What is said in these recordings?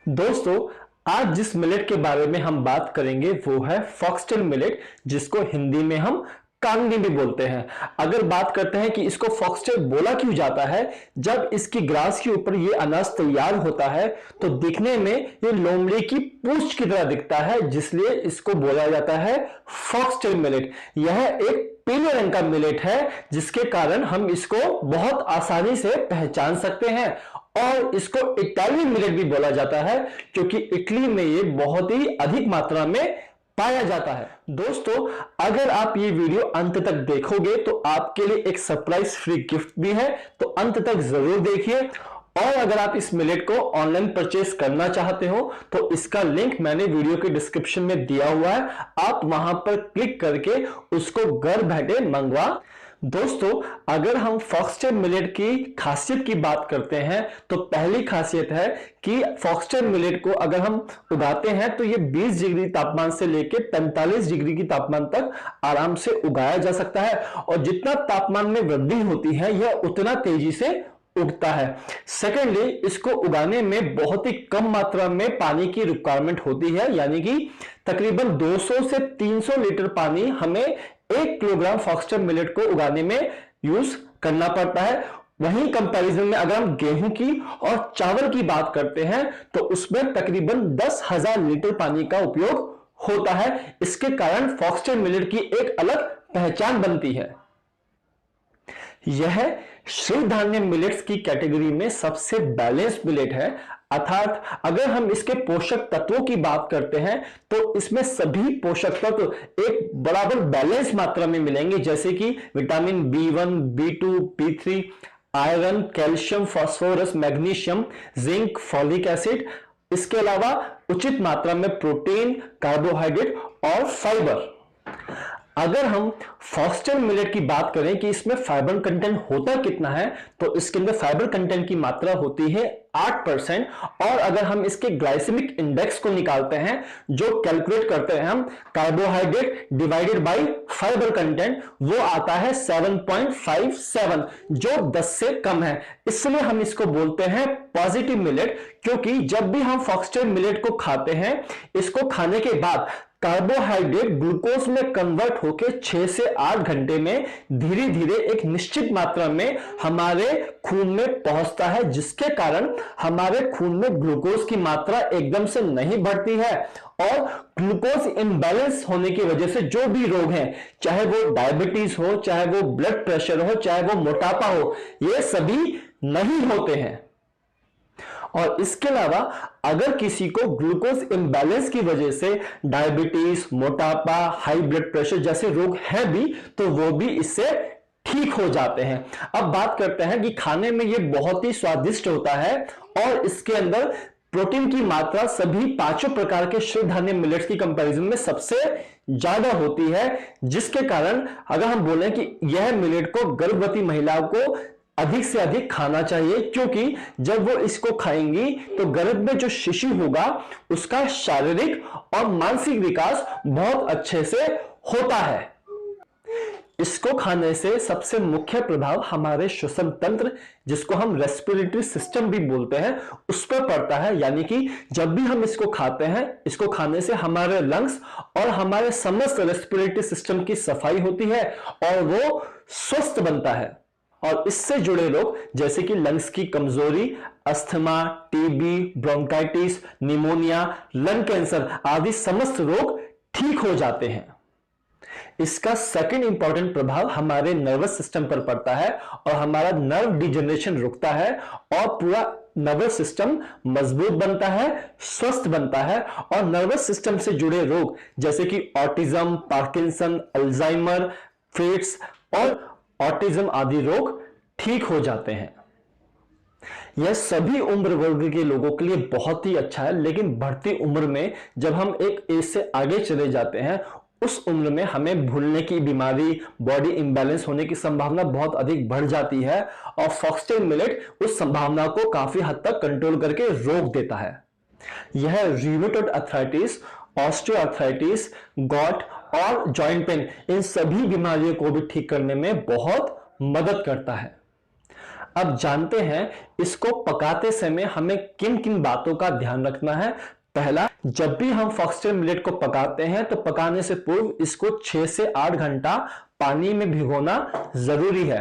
दोस्तों, आज जिस मिलेट के बारे में हम बात करेंगे वो है फॉक्सटेल मिलेट, जिसको हिंदी में हम कांगनी भी बोलते हैं। अगर बात करते हैं कि इसको फॉक्सटेल बोला क्यों जाता है, जब इसकी ग्रास के ऊपर ये अनाज तैयार होता है तो दिखने में ये लोमड़ी की पूंछ की तरह दिखता है, जिसलिए इसको बोला जाता है फॉक्सटेल मिलेट। यह एक पीले रंग का मिलेट है, जिसके कारण हम इसको बहुत आसानी से पहचान सकते हैं। और इसको इटालियन मिलेट भी बोला जाता है, क्योंकि इटली में ये बहुत ही अधिक मात्रा में पाया जाता है। दोस्तों, अगर आप ये वीडियो अंत तक देखोगे तो आपके लिए एक सरप्राइज फ्री गिफ्ट भी है, तो अंत तक जरूर देखिए। और अगर आप इस मिलेट को ऑनलाइन परचेस करना चाहते हो तो इसका लिंक मैंने वीडियो के डिस्क्रिप्शन में दिया हुआ है, आप वहां पर क्लिक करके उसको घर बैठे मंगवा। दोस्तों, अगर हम फॉक्सटेल मिलेट की खासियत की बात करते हैं तो पहली खासियत है कि फॉक्सटेल मिलेट को अगर हम उगाते हैं तो ये 20 डिग्री तापमान से लेकर 45 डिग्री की तापमान तक आराम से उगाया जा सकता है, और जितना तापमान में वृद्धि होती है यह उतना तेजी से उगता है। सेकेंडली, इसको उगाने में बहुत ही कम मात्रा में पानी की रिक्वायरमेंट होती है, यानी कि तकरीबन 200 से 300 लीटर पानी हमें 1 किलोग्राम फॉक्सटेल मिलेट को उगाने में यूज करना पड़ता है। वहीं कंपैरिजन में अगर हम गेहूं की और चावल की बात करते हैं तो उसमें तकरीबन 10,000 लीटर पानी का उपयोग होता है। इसके कारण फॉक्सटेल मिलेट की एक अलग पहचान बनती है। यह श्रीधान्य मिलेट्स की कैटेगरी में सबसे बैलेंस्ड मिलेट है, अर्थात अगर हम इसके पोषक तत्वों की बात करते हैं तो इसमें सभी पोषक तत्व एक बराबर बैलेंस मात्रा में मिलेंगे, जैसे कि vitamin B1, B2, B3, iron, calcium, phosphorus, magnesium, zinc, folic acid. इसके अलावा उचित मात्रा में प्रोटीन, कार्बोहाइड्रेट और फाइबर। अगर हम फॉक्सटेल मिलेट की बात करें कि इसमें फाइबर कंटेंट होता कितना है, तो इसके अंदर फाइबर कंटेंट की मात्रा होती है 8%। और अगर हम इसके ग्लाइसेमिक इंडेक्स को निकालते हैं, जो कैलकुलेट करते हैं हम carbohydrate divided by fibre content, वो आता है 7.57, जो 10 से कम है। इसलिए हम इसको बोलते हैं पॉजिटिव मिलेट, क्योंकि जब भी हम फॉक्सटेल मिलेट को खाते हैं, इसको खाने के बाद कार्बोहाइड्रेट ग्लूकोज में कन्वर्ट होकर 6 से 8 घंटे में धीरे धीरे एक निश्चित मात्रा में हमारे खून में पहुंचता है, जिसके कारण हमारे खून में ग्लूकोज की मात्रा एकदम से नहीं बढ़ती है। और ग्लूकोज इम्बैलेंस होने की वजह से जो भी रोग हैं, चाहे वो डायबिटीज हो, चाहे वो ब्लड प्रेशर हो, चाहे वो मोटापा हो, ये सभी नहीं होते हैं। और इसके अलावा अगर किसी को ग्लूकोज इम्बैलेंस की वजह से डायबिटीज, मोटापा, हाई ब्लड प्रेशर जैसे रोग हैं भी, तो वो भी इससे ठीक हो जाते हैं। अब बात करते हैं कि खाने में ये बहुत ही स्वादिष्ट होता है और इसके अंदर प्रोटीन की मात्रा सभी पांचों प्रकार के श्रीधान्य मिलेट्स की कंपैरिजन में सबसे ज्यादा होती है, जिसके कारण अगर हम बोलें कि यह मिलेट को गर्भवती महिलाओं को अधिक से अधिक खाना चाहिए, क्योंकि जब वो इसको खाएंगी तो गर्भ में जो शिशु होगा उसका शारीरिक और मानसिक विकास बहुत अच्छे से होता है। इसको खाने से सबसे मुख्य प्रभाव हमारे श्वसन तंत्र, जिसको हम रेस्पिरेटरी सिस्टम भी बोलते हैं, उस पर पड़ता है। यानी कि जब भी हम इसको खाते हैं, इसको खाने से हमारे लंग्स और हमारे समस्त रेस्पिरेटरी सिस्टम की सफाई होती है और वो स्वस्थ बनता है। और इससे जुड़े रोग जैसे कि लंग्स की कमजोरी, asthma, TB, bronchitis, pneumonia, lung cancer आदि समस्त रोग ठीक हो जाते हैं। इसका सेकंड इंपॉर्टेंट प्रभाव हमारे नर्वस सिस्टम पर पड़ता है और हमारा नर्व डिजेनरेशन रुकता है और पूरा नर्वस सिस्टम मजबूत बनता है, स्वस्थ बनता है। और नर्वस सिस्टम से जुड़े रोग जैसे कि ऑटिज्म, पार्किंसन, अल्जाइमर, फिट्स और ऑटिज्म आदि रोग ठीक हो जाते हैं। यह सभी उम्र वर्ग के लोगों के लिए बहुत ही अच्छा है, लेकिन बढ़ती उम्र में जब हम एक एज से आगे चले जाते हैं, उस उम्र में हमें भूलने की बीमारी, बॉडी इंबैलेंस होने की संभावना बहुत अधिक बढ़ जाती है और फॉक्सटेल मिलेट उस संभावना को काफी हद तक कंट्रोल करके रोक देता है। यह रूमेटॉइड अर्थराइटिस, ऑस्टियोआर्थराइटिस, गॉट और जॉइंट पेन, इन सभी बीमारियों को भी ठीक करने में बहुत मदद करता है। अब जानते हैं इसको पकाते समय हमें किन किन बातों का ध्यान रखना है। पहला, जब भी हम फॉक्सटेल मिलेट को पकाते हैं तो पकाने से पूर्व इसको 6 से 8 घंटा पानी में भिगोना जरूरी है।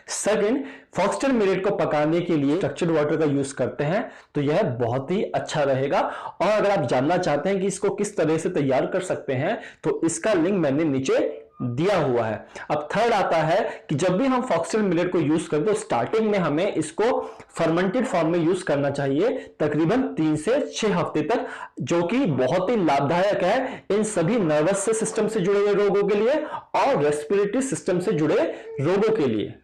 सेकंड, फॉक्सटेल मिलेट को पकाने के लिए स्ट्रक्चर्ड वाटर का यूज करते हैं तो यह बहुत ही अच्छा रहेगा। और अगर आप जानना चाहते हैं कि इसको किस तरह से तैयार कर सकते हैं तो इसका लिंक मैंने नीचे दिया हुआ है। अब थर्ड आता है कि जब भी हम फॉक्सटेल मिलेट को यूज करें तो स्टार्टिंग में हमें इसको फर्मेंटेड फॉर्म में यूज करना चाहिए तकरीबन 3 से 6 हफ्ते तक, जो कि बहुत ही लाभदायक है इन सभी नर्वस सिस्टम से जुड़े हुए रोगों के लिए और रेस्पिरेटरी सिस्टम से जुड़े रोगों के लिए।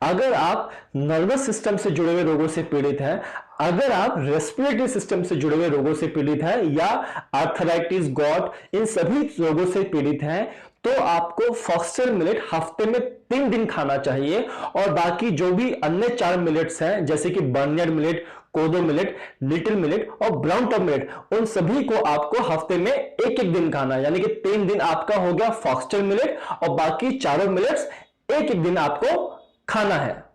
अगर आप नर्वस सिस्टम से जुड़े हुए रोगों से पीड़ित हैं, अगर आप रेस्पिरेटरी सिस्टम से जुड़े हुए रोगों से पीड़ित हैं या आर्थराइटिस, गॉट, इन सभी रोगों से पीड़ित हैं तो आपको फॉक्सटेल मिलेट हफ्ते में 3 दिन खाना चाहिए। और बाकी जो भी अन्य 4 मिलेट्स हैं जैसे कि बर्नयार्ड मिलेट, कोदो मिलेट, लिटिल मिलेट और ब्राउन टॉप मिलेट, उन सभी को आपको हफ्ते में एक एक दिन खाना है। यानी कि 3 दिन आपका हो गया फॉक्सटेल मिलेट और बाकी चारों मिलेट्स एक एक दिन आपको खाना है।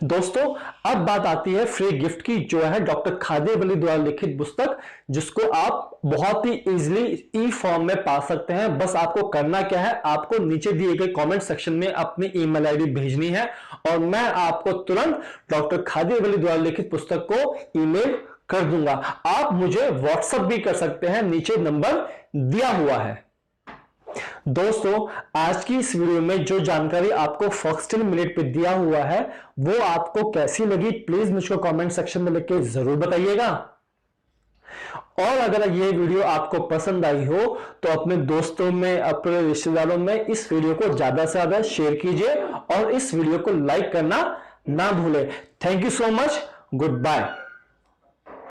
दोस्तों, अब बात आती है फ्री गिफ्ट की, जो है डॉक्टर खादे वली द्वारा लिखित पुस्तक, जिसको आप बहुत ही इजीली ई फॉर्म में पा सकते हैं। बस आपको करना क्या है, आपको नीचे दिए गए कमेंट सेक्शन में अपनी ईमेल आईडी भेजनी है और मैं आपको तुरंत डॉक्टर खादे वली द्वारा लिखित पुस्तक को ईमेल कर दूंगा। आप मुझे व्हाट्सएप भी कर सकते हैं, नीचे नंबर दिया हुआ है। दोस्तों, आज की इस वीडियो में जो जानकारी आपको फॉक्सटेल मिलेट पे दिया हुआ है वो आपको कैसी लगी प्लीज मुझको कमेंट सेक्शन में लिख के जरूर बताइएगा। और अगर ये वीडियो आपको पसंद आई हो तो अपने दोस्तों में, अपने रिश्तेदारों में इस वीडियो को ज्यादा से ज्यादा शेयर कीजिए और इस वीडियो को लाइक करना ना भूलें। Thank you so much, good bye.